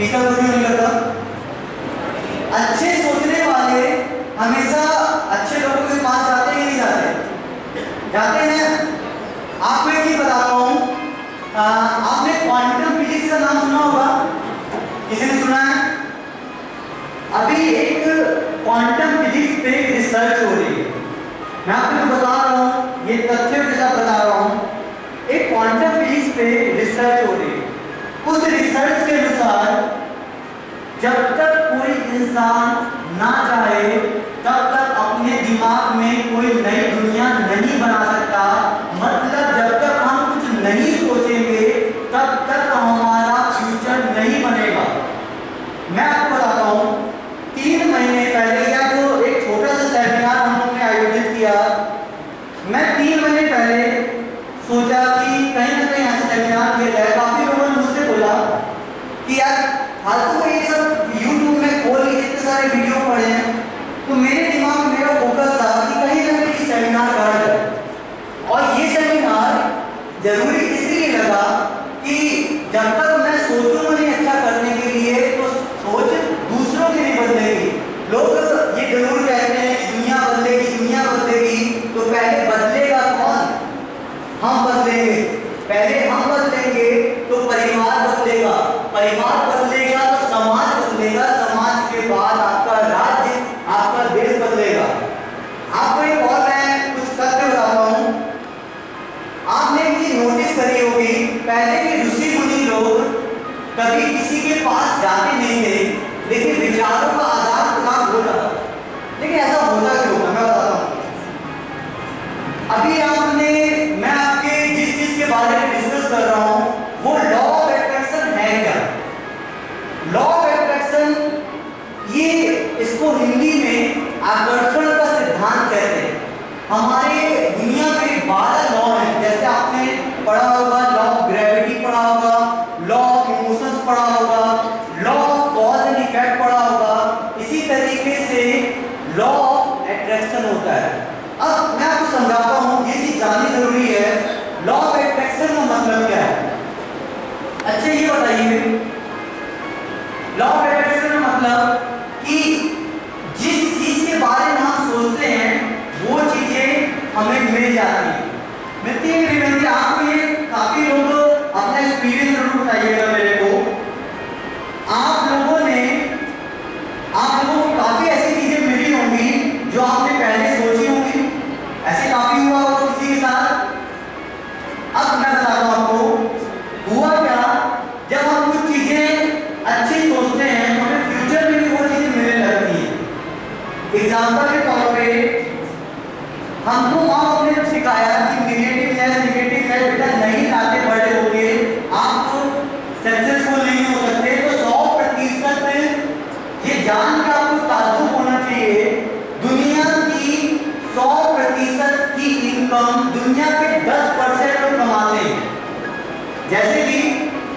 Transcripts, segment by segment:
फीका तो क्यों नहीं लगता? अच्छे सोचने वाले हमेशा अच्छे लोगों के पास जाते ही नहीं जाते? जाते हैं। आपको एक चीज बताता हूँ, आपने क्वांटम फिजिक्स का नाम सुना होगा? किसी ने सुना है? अभी एक क्वांटम फिजिक्स पे रिसर्च हो रही है। मैं आपको जो बता रहा हूँ ये तथ्यों के साथ बता रहा हूँ। एक क्वांटम फिजिक्स पे रिसर्च हो रही है। उस रिसर्च के अनुसार जब तक कोई इंसान ना चाहे तब तक अपने दिमाग में कोई नई दुनिया नहीं बना सकता। मतलब जब तक हम कुछ नहीं सोचेंगे तब तक हमारा फ्यूचर नहीं बनेगा। मैं आपको बताता हूँ, 3 महीने पहले या जो एक छोटा सा सेमिनार हम लोगों ने आयोजित किया, मैं 3 महीने पहले सोचा कि कहीं ना कहीं ऐसा सेमिनार किया जाए। काफी लोगों ने मुझसे बोला कि यार फालतू को ये सब यूट्यूब में खोल के इतने सारे वीडियो पड़े हैं। तो मेरे दिमाग में मेरा फोकस था कि कहीं ना कहीं सेमिनार करा जाए। और ये सेमिनार जरूरी इसलिए लगा कि जब तक मैं सोचूंगा नहीं अच्छा करने के लिए तो सोच दूसरों की नहीं बदलेगी। लोग ये जरूर कहते हैं कि दुनिया बदलेगी, दुनिया बदलेगी, तो पहले बदलेगा कौन? हम बदलेंगे। पहले हम बदलेंगे तो परिवार बदलेगा, परिवार बदलेगा तो समाज बदलेगा, समाज के बाद आपका राज्य, आपका देश बदलेगा। आपको एक और मैं कुछ तथ्य बताता हूँ। आपने एक चीज नोटिस करी होगी, पहले के ऋषि मुनि लोग कभी किसी के पास जाते नहीं थे, लेकिन विचारों का आदान प्रदान हो रहा। लेकिन ऐसा होता क्यों? मैं बताता हूँ। अभी मैं आपके जिस चीज के बारे में डिस्कस कर रहा हूँ वो लॉ ऑफ अट्रैक्शन है क्या? लॉ ऑफ अट्रैक्शन, ये इसको हिंदी में आकर्षण का सिद्धांत कहते हैं। हमारे दुनिया में 12 लॉ हैं। जैसे आपने पढ़ा होगा लॉ ऑफ ग्रेविटी, पढ़ा होगा लॉ ऑफ इमोशंस, पढ़ा होगा law of cause and effect, पढ़ा होगा। इसी तरीके से लॉ ऑफ अट्रैक्शन होता है। अब मैं आपको समझाता हूँ, ये चीज जाननी जरूरी है। लॉ ऑफ अट्रैक्शन का मतलब क्या है? अच्छा ये बताइए, लॉ ऑफ अट्रैक्शन का मतलब कि जिस चीज के बारे में हम सोचते हैं वो चीजें हमें मिल जाती हैं। मिलती है कि नहीं मिलती? आपको ये काफी लोग अपना एक्सपीरियंस जरूर बताइएगा मेरे को। आप लोगों को काफी ऐसी चीजें मिली होंगी जो आपने पहले सोची होंगी। ऐसे काफी हुआ होगा किसी के साथ। अब मैं बताता हूं आपको हुआ क्या। जब हम कुछ चीजें अच्छी सोचते हैं तो हमें फ्यूचर में भी वो चीजें मिलने लगती हैं। एग्जाम्पल के तौर पे हमको माँ बाप ने सिखाया कि निगेटिवनेस बेटा नहीं लाते, बड़े होके आप सक्सेसफुल नहीं हो सकते। तो 100% ये जान के आपको ताज्जुब होना चाहिए, दुनिया की 100% की इनकम दुनिया के 10% लोग कमाते हैं। जैसे कि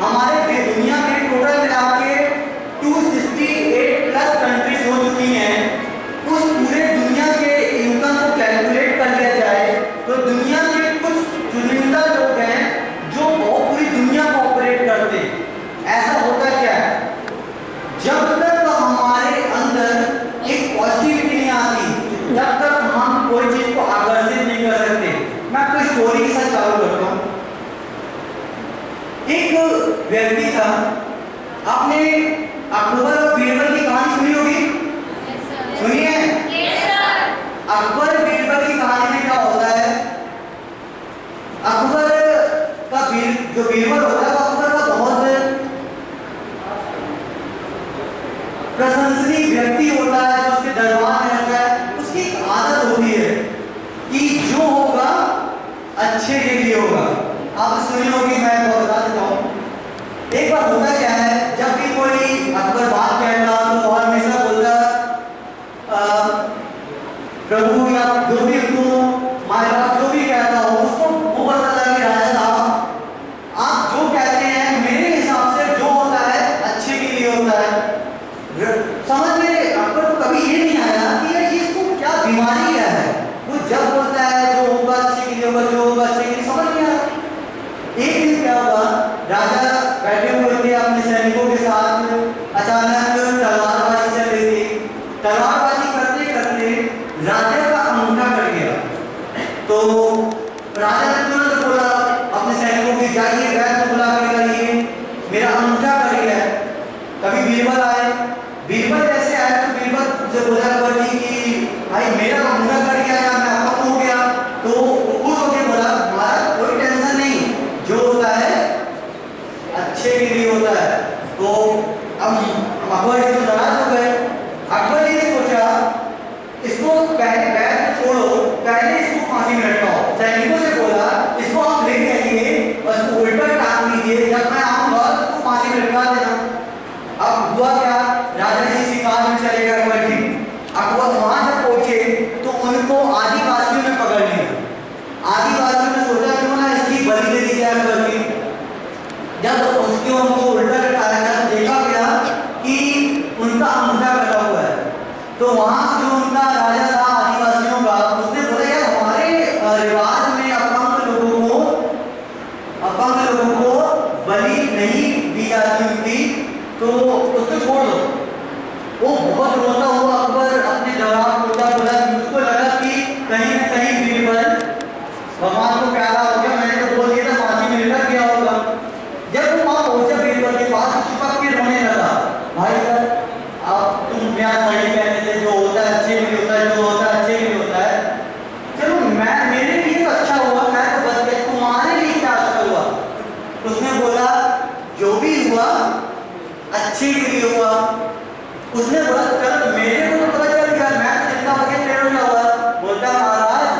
हमारे दुनिया में टोटल मिला के 268+ कंट्रीज हो चुकी हैं। उस पूरे दुनिया के इनकम को कैलकुलेट कर लिया जाए तो दुनिया के कुछ चुनिंदा लोग हैं जो पूरी दुनिया को ऑपरेट करते हैं। ऐसा होता क्या है, जब तक हमारे अंदर एक पॉजिटिविटी नहीं आती तब तक हम कोई चीज को आकर्षित नहीं कर सकते। मैं आपको स्टोरी के साथ चालू करता हूँ। एक व्यक्ति था, आपने अकबर और बीरबल की कहानी सुनी होगी? सुनी है? अकबर बीरबल की कहानी में क्या होता है, अकबर का जो बीरबल होता है वो अकबर का बहुत प्रशंसनीय व्यक्ति होता है, जो उसके दरबार में रहता है। उसकी एक आदत होती है कि जो होगा अच्छे के लिए होगा। आप सुनी होगी, मैं बता देता हूँ। एक बार होता क्या है, जब भी कोई अकबर बात कहता तो और हमेशा बोलता प्रभु या जो भी उनको महाराज जो भी कहता हो उसको वो बताता है कि राजा साहब आप जो कहते हैं मेरे हिसाब से जो होता है अच्छे के लिए होता है। समझ में अकबर को कभी ये नहीं आया उसके उनको उल्टा लटका रखा है। देखा गया कि उनका अंगूठा कटा हुआ है। तो वहाँ जो उनका राजा था आदिवासियों का, उसने बोला यार हमारे रिवाज में अपंग लोगों को बलि नहीं दी जाती उनकी, तो उसको छोड़ दो। वो बहुत रोता हुआ अकबर अपने जवाब बोला, मुझको लगा कि कहीं न कहीं बीरबल भगवान को प्यारा हो गया, मैंने तो बोल दिया था फांसी मिलकर गया होगा। जब वो वहाँ पहुंचा बीरबल के पास, चिपक के रोने लगा, भाई सर आप तुम क्या साड़ी पहने थे, जो होता है अच्छे में होता है, जो होता है अच्छे में होता है। चलो मैं मेरे लिए तो अच्छा हुआ, मैं तो बच गया, तुम्हारे लिए क्या अच्छा हुआ? उसने बोला जो भी हुआ अच्छे के लिए हुआ। उसने बोला चलो मेरे को तो पता चल गया, मैं तो जितना बचे मेरे क्या हुआ। बोलता महाराज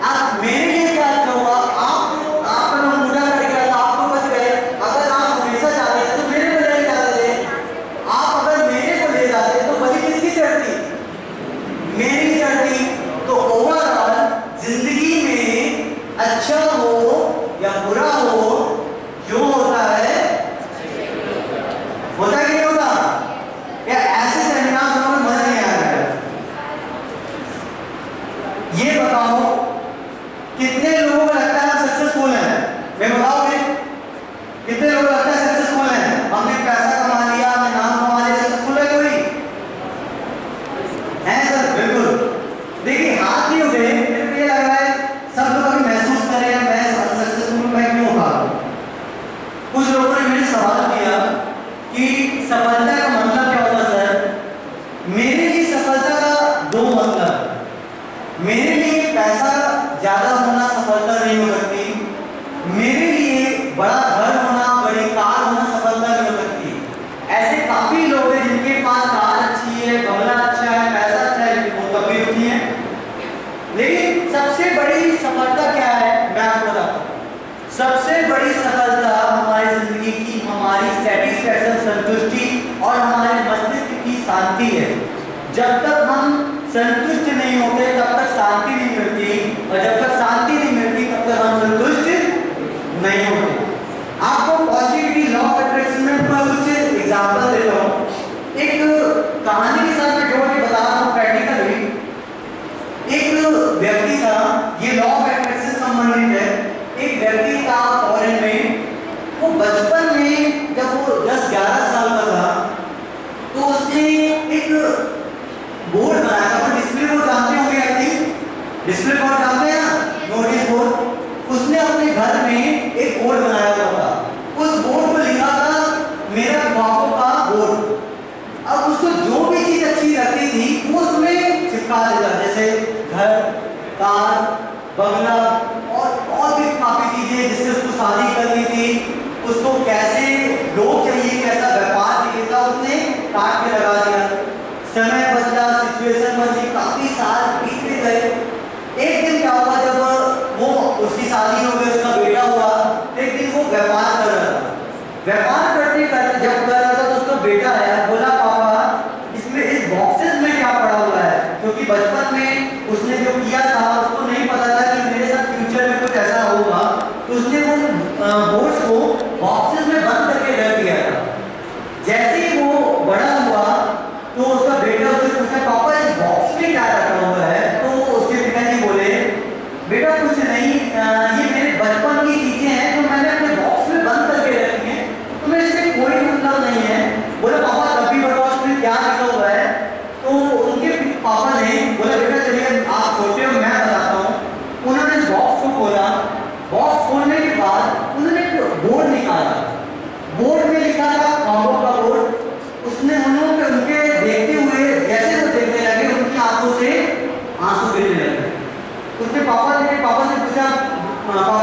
आप मेरे लिए क्या अच्छा हुआ? आपने मुझा कर गया था, आप तो बच गए। अगर आप हमेशा चाहते थे तो मेरे को ले जाते थे, आप अगर मेरे को ले जाते तो बलि किसकी चढ़ती? मेरी चढ़ती। तो ओवरऑल जिंदगी में अच्छा हो या बुरा हो, जो होता है होता कि नहीं होता? या ऐसे सेमिनार में मजा नहीं आ रहा है? ये बताओ कितने लोगों को लगता है सक्सेसफुल है? मैं बताओगे कितने लोगों को लगता है सक्सेसफुल है? हमने पैसा कमा लिया, हमने नाम कमा लिया, सक्सेसफुल है कोई? है सर? बिल्कुल। देखिए हाथ नहीं उठे, मेरे को ये लग रहा है सब लोग अभी महसूस कर रहे हैं मैं सक्सेसफुल मैं क्यों हुआ। कुछ लोगों ने मुझे सवाल किया कि सफलता का मतलब क्या होता है सर? मेरे लिए सफलता का दो मतलब। मेरे लिए पैसा ज्यादा होना सफलता नहीं हो सकती, मेरे लिए बड़ा घर होना, बड़ी कार होना सफलता नहीं हो सकती। ऐसे काफी लोग हैं जिनके पास कार अच्छी है, बंगला अच्छा है, पैसा अच्छा है, लेकिन वो तब भी दुखी है। लेकिन सबसे बड़ी सफलता क्या है मैं आपको बताता हूँ। सबसे बड़ी सफलता हमारी जिंदगी की हमारी सेटिस्फैक्शन, संतुष्टि और हमारे मस्तिष्क की शांति है। जब तक हम संतुष्ट नहीं होते तब तक शांति नहीं मिलती, और जब तक शांति नहीं मिलती तब तक हम संतुष्ट नहीं होते। आपको पॉजिटिविटी लॉ ऑफ अट्रैक्शन में कुछ एग्जांपल देता हूँ। एक कहानी के साथ मैं जोड़ के बता रहा हूँ प्रैक्टिकली। एक व्यक्ति था, ये लॉ ऑफ अट्रैक्शन से संबंधित है। एक व्यक्ति था फॉरेन में, वो बचपन में जब वो 10-11 साल का था तो उसने एक बोर्ड बनाया था। डिस्प्ले बोर्ड जानते होंगे आई थिंक, डिस्प्ले बोर्ड जानते हैं ना, नोटिस बोर्ड। उसने अपने घर में एक बोर्ड बनाया हुआ था। उस बोर्ड पर लिखा था मेरा ख्वाबों का बोर्ड। अब उसको जो भी चीज अच्छी लगती थी वो उसमें चिपका देता, जैसे घर, कार, बंगला और भी काफी चीजें जिससे उसको शादी करनी थी, उसको कैसे लोग चाहिए, कैसा व्यापार चाहिए था, उसने काट के लगा दिया। समय बदला, सिचुएशन बदली, काफी साल बीतते गए। एक दिन क्या हुआ, जब वो उसकी शादी हो गई, उसका बेटा हुआ, तो एक दिन वो व्यापार कर रहा था। व्यापार करते करते जब कर रहा था तो उसका बेटा आया, बोला पापा इसमें इस बॉक्सेस में क्या पड़ा हुआ है? क्योंकि बचपन में उसने जो किया था उसको नहीं पता था कि मेरे साथ फ्यूचर में कुछ ऐसा होगा, तो उसने वो बोर्ड्स को बॉक्सेस में बंद करके रख दिया था। जैसे ही वो बड़ा हुआ तो उसका बेटा उससे पूछा पापा इस बॉक्स में क्या रखा हुआ है? तो उसके पिताजी बोले बेटा कुछ नहीं, ये मेरे बचपन की चीजें हैं जो मैंने अपने बॉक्स में बंद करके रखी हैं, तुम्हें इससे कोई मतलब नहीं है। बोला पापा तब भी बताओ उसमें क्या लिखा हुआ है? तो उनके पापा ने बोला बेटा चलिए आप छोटे हो मैं बताता हूँ। उन्होंने बॉक्स को खोला, बॉक्स खोलने के बाद उन्होंने एक बोर्ड निकाला। बोर्ड में लिखा था ख्वाबों का बोर्ड। उसने उनके देखते हुए जैसे वो देखने लगे उनकी आंखों से आंसू गिरने लगे। उसने पापा से पूछा पापा